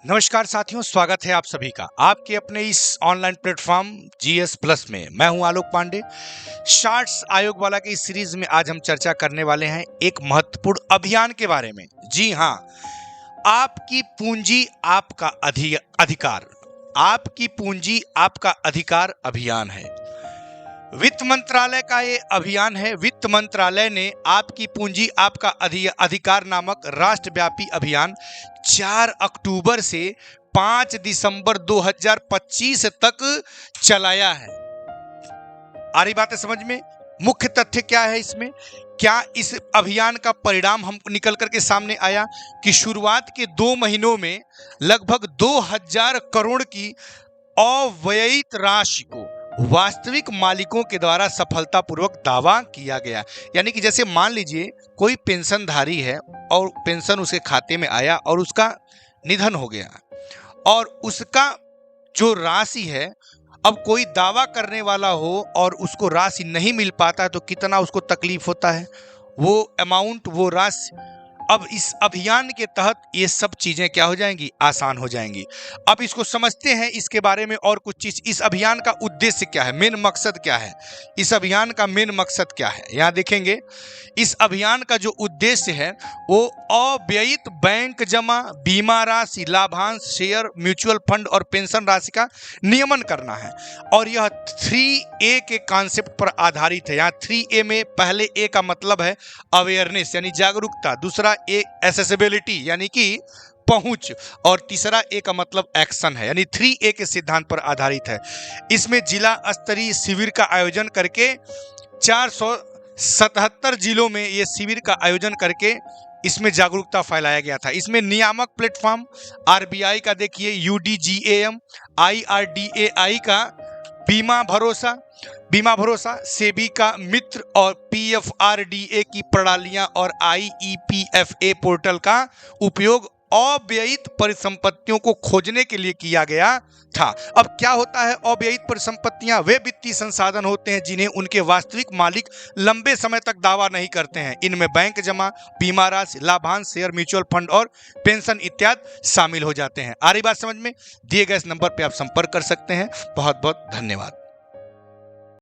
नमस्कार साथियों, स्वागत है आप सभी का आपके अपने इस ऑनलाइन प्लेटफॉर्म जीएस प्लस में। मैं हूं आलोक पांडे। शार्ट्स आयोग वाला की इस सीरीज में आज हम चर्चा करने वाले हैं एक महत्वपूर्ण अभियान के बारे में। जी हां, आपकी पूंजी आपका अधिकार। आपकी पूंजी आपका अधिकार अभियान है। वित्त मंत्रालय का ये अभियान है। वित्त मंत्रालय ने आपकी पूंजी आपका अधिकार नामक राष्ट्रव्यापी अभियान 4 अक्टूबर से 5 दिसंबर 2025 तक चलाया है। आ रही बात है समझ में? मुख्य तथ्य क्या है इसमें? क्या इस अभियान का परिणाम हम निकल करके सामने आया कि शुरुआत के 2 महीनों में लगभग 2000 करोड़ की अव्ययित राशि को वास्तविक मालिकों के द्वारा सफलतापूर्वक दावा किया गया। यानी कि जैसे मान लीजिए कोई पेंशनधारी है और पेंशन उसके खाते में आया और उसका निधन हो गया और उसका जो राशि है, अब कोई दावा करने वाला हो और उसको राशि नहीं मिल पाता है तो कितना उसको तकलीफ होता है। वो अमाउंट, वो राशि, अब इस अभियान के तहत ये सब चीजें क्या हो जाएंगी? आसान हो जाएंगी। अब इसको समझते हैं, इसके बारे में और कुछ चीज। इस अभियान का उद्देश्य क्या है? मेन मकसद क्या है? इस अभियान का मेन मकसद क्या है यहाँ देखेंगे। इस अभियान का जो उद्देश्य है वो अव्ययित बैंक जमा, बीमा राशि, लाभांश, शेयर, म्यूचुअल फंड और पेंशन राशि का नियमन करना है। और यह 3A के कॉन्सेप्ट पर आधारित है। यहाँ 3A में पहले A का मतलब है अवेयरनेस यानी जागरूकता, दूसरा ए एक्सेसिबिलिटी यानी कि पहुंच, और तीसरा ए का मतलब एक्शन है। यानी 3A के सिद्धांत पर आधारित है। इसमें जिला स्तरीय शिविर का आयोजन करके 477 जिलों में ये शिविर का आयोजन करके इसमें जागरूकता फैलाया गया था। इसमें नियामक प्लेटफॉर्म आरबीआई का देखिए, यूडीजीएएम, आईआरडीएआई का बीमा भरोसा, सेबी का मित्र और पीएफआरडीए की प्रणालियां और आईईपीएफए पोर्टल का उपयोग अव्ययित परिसंपत्तियों को खोजने के लिए किया गया था। अब क्या होता है अव्ययित परिसंपत्तियां? वे वित्तीय संसाधन होते हैं जिन्हें उनके वास्तविक मालिक लंबे समय तक दावा नहीं करते हैं। इनमें बैंक जमा, बीमा राशि, लाभांश, शेयर, म्यूचुअल फंड और पेंशन इत्यादि शामिल हो जाते हैं। आ रही बात समझ में? दिए गए इस नंबर पर आप संपर्क कर सकते हैं। बहुत बहुत धन्यवाद।